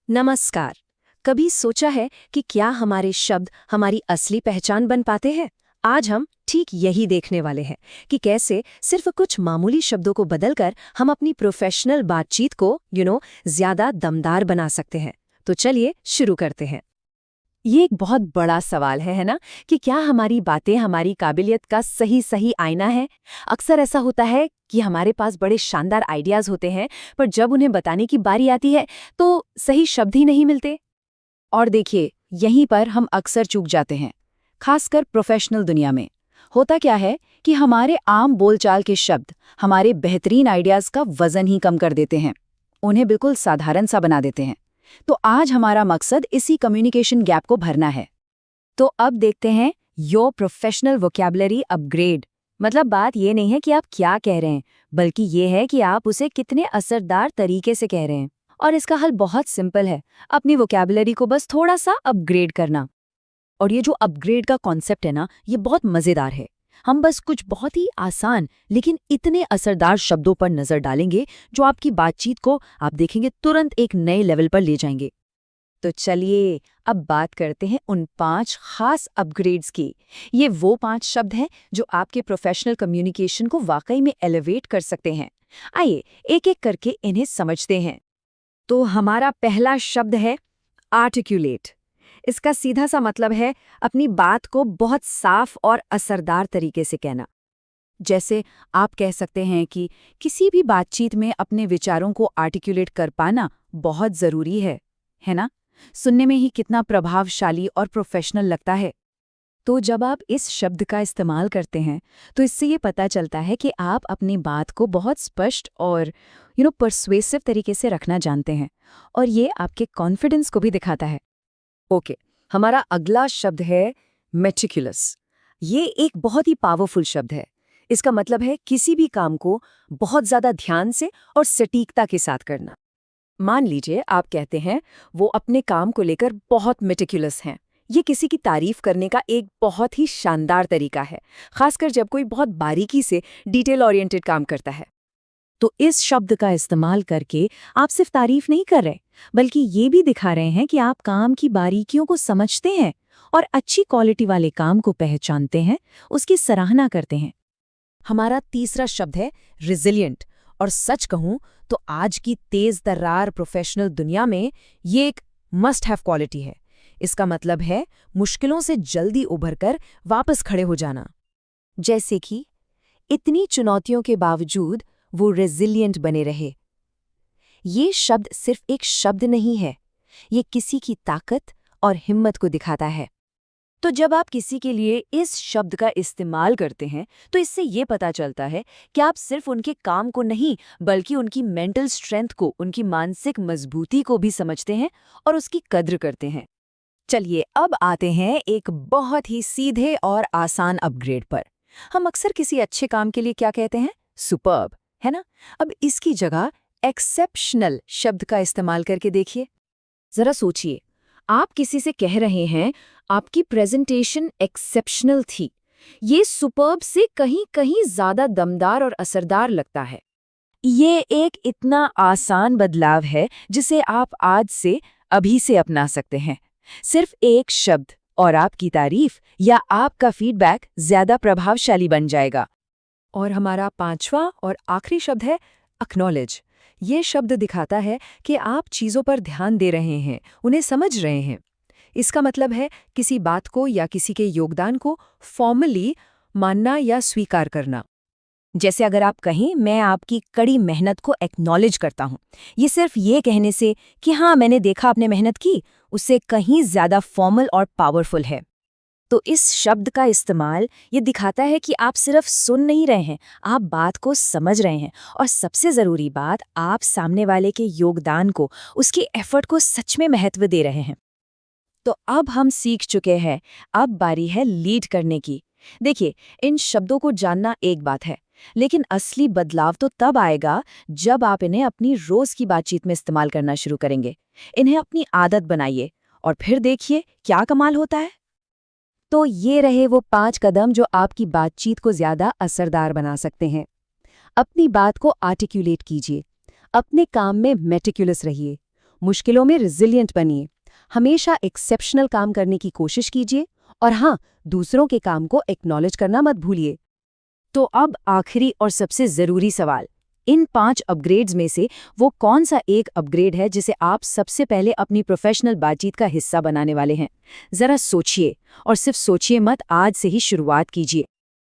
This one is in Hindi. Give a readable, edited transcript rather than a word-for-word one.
नमस्कार। कभी सोचा है कि क्या हमारे शब्द हमारी असली पहचान बन पाते हैं? आज हम ठीक यही देखने वाले हैं कि कैसे सिर्फ कुछ मामूली शब्दों को बदलकर हम अपनी प्रोफेशनल बातचीत को ज्यादा दमदार बना सकते हैं। तो चलिए शुरू करते हैं। ये एक बहुत बड़ा सवाल है ना? कि क्या हमारी बातें हमारी काबिलियत का सही सही आईना है? अक्सर ऐसा होता है कि हमारे पास बड़े शानदार आइडियाज होते हैं, पर जब उन्हें बताने की बारी आती है तो सही शब्द ही नहीं मिलते। और देखिए, यहीं पर हम अक्सर चूक जाते हैं, खासकर प्रोफेशनल दुनिया में। होता क्या है कि हमारे आम बोलचाल के शब्द हमारे बेहतरीन आइडियाज का वजन ही कम कर देते हैं, उन्हें बिल्कुल साधारण सा बना देते हैं। तो आज हमारा मकसद इसी कम्युनिकेशन गैप को भरना है। तो अब देखते हैं योर प्रोफेशनल वोकैबुलरी अपग्रेड। मतलब बात ये नहीं है कि आप क्या कह रहे हैं, बल्कि ये है कि आप उसे कितने असरदार तरीके से कह रहे हैं। और इसका हल बहुत सिंपल है, अपनी वोकैबुलरी को बस थोड़ा सा अपग्रेड करना। और ये जो अपग्रेड का कॉन्सेप्ट है ना, ये बहुत मजेदार है। हम बस कुछ बहुत ही आसान लेकिन इतने असरदार शब्दों पर नजर डालेंगे जो आपकी बातचीत को, आप देखेंगे, तुरंत एक नए लेवल पर ले जाएंगे। तो चलिए अब बात करते हैं उन 5 खास अपग्रेड्स की। ये वो 5 शब्द हैं जो आपके प्रोफेशनल कम्युनिकेशन को वाकई में एलिवेट कर सकते हैं। आइए एक एक करके इन्हें समझते हैं। तो हमारा पहला शब्द है आर्टिकुलेट। इसका सीधा सा मतलब है अपनी बात को बहुत साफ और असरदार तरीके से कहना। जैसे आप कह सकते हैं कि किसी भी बातचीत में अपने विचारों को आर्टिकुलेट कर पाना बहुत जरूरी है ना? सुनने में ही कितना प्रभावशाली और प्रोफेशनल लगता है। तो जब आप इस शब्द का इस्तेमाल करते हैं तो इससे ये पता चलता है कि आप अपनी बात को बहुत स्पष्ट और परसुएसिव तरीके से रखना जानते हैं, और ये आपके कॉन्फिडेंस को भी दिखाता है। ओके, हमारा अगला शब्द है मेटिकुलस। ये एक बहुत ही पावरफुल शब्द है। इसका मतलब है किसी भी काम को बहुत ज्यादा ध्यान से और सटीकता के साथ करना। मान लीजिए आप कहते हैं वो अपने काम को लेकर बहुत मेटिकुलस हैं। ये किसी की तारीफ करने का एक बहुत ही शानदार तरीका है, खासकर जब कोई बहुत बारीकी से डिटेल ओरिएंटेड काम करता है। तो इस शब्द का इस्तेमाल करके आप सिर्फ तारीफ नहीं कर रहे, बल्कि ये भी दिखा रहे हैं कि आप काम की बारीकियों को समझते हैं और अच्छी क्वालिटी वाले काम को पहचानते हैं, उसकी सराहना करते हैं। हमारा तीसरा शब्द है रिजिलिएंट। और सच कहूं तो आज की तेज तर्रार प्रोफेशनल दुनिया में ये एक मस्ट हैव क्वालिटी है। इसका मतलब है मुश्किलों से जल्दी उभरकर वापस खड़े हो जाना। जैसे कि इतनी चुनौतियों के बावजूद वो रेजिलिएंट बने रहे। ये शब्द सिर्फ एक शब्द नहीं है, ये किसी की ताकत और हिम्मत को दिखाता है। तो जब आप किसी के लिए इस शब्द का इस्तेमाल करते हैं तो इससे ये पता चलता है कि आप सिर्फ उनके काम को नहीं, बल्कि उनकी मेंटल स्ट्रेंथ को, उनकी मानसिक मजबूती को भी समझते हैं और उसकी कद्र करते हैं। चलिए अब आते हैं एक बहुत ही सीधे और आसान अपग्रेड पर। हम अक्सर किसी अच्छे काम के लिए क्या कहते हैं? सुपर्ब, है ना? अब इसकी जगह एक्सेप्शनल शब्द का इस्तेमाल करके देखिए। जरा सोचिए, आप किसी से कह रहे हैं आपकी प्रेजेंटेशन एक्सेप्शनल थी। ये सुपर्ब से कहीं कहीं ज्यादा दमदार और असरदार लगता है। ये एक इतना आसान बदलाव है जिसे आप आज से, अभी से अपना सकते हैं। सिर्फ एक शब्द और आपकी तारीफ या आपका फीडबैक ज्यादा प्रभावशाली बन जाएगा। और हमारा पांचवा और आखिरी शब्द है एक्नॉलेज। ये शब्द दिखाता है कि आप चीज़ों पर ध्यान दे रहे हैं, उन्हें समझ रहे हैं। इसका मतलब है किसी बात को या किसी के योगदान को फॉर्मली मानना या स्वीकार करना। जैसे अगर आप कहें, मैं आपकी कड़ी मेहनत को एक्नॉलेज करता हूँ, ये सिर्फ ये कहने से कि हाँ मैंने देखा आपने मेहनत की, उससे कहीं ज्यादा फॉर्मल और पावरफुल है। तो इस शब्द का इस्तेमाल ये दिखाता है कि आप सिर्फ सुन नहीं रहे हैं, आप बात को समझ रहे हैं, और सबसे ज़रूरी बात, आप सामने वाले के योगदान को, उसके एफर्ट को सच में महत्व दे रहे हैं। तो अब हम सीख चुके हैं, अब बारी है लीड करने की। देखिए, इन शब्दों को जानना एक बात है, लेकिन असली बदलाव तो तब आएगा जब आप इन्हें अपनी रोज की बातचीत में इस्तेमाल करना शुरू करेंगे। इन्हें अपनी आदत बनाइए और फिर देखिए क्या कमाल होता है। तो ये रहे वो 5 कदम जो आपकी बातचीत को ज्यादा असरदार बना सकते हैं। अपनी बात को आर्टिकुलेट कीजिए, अपने काम में मेटिकुलस रहिए, मुश्किलों में रिजिलियंट बनिए, हमेशा एक्सेप्शनल काम करने की कोशिश कीजिए और हाँ, दूसरों के काम को एक्नॉलेज करना मत भूलिए। तो अब आखिरी और सबसे ज़रूरी सवाल, इन 5 अपग्रेड्स में से वो कौन सा एक अपग्रेड है जिसे आप सबसे पहले अपनी प्रोफेशनल बातचीत का हिस्सा बनाने वाले हैं? ज़रा सोचिए और सिर्फ सोचिए मत, आज से ही शुरुआत कीजिए।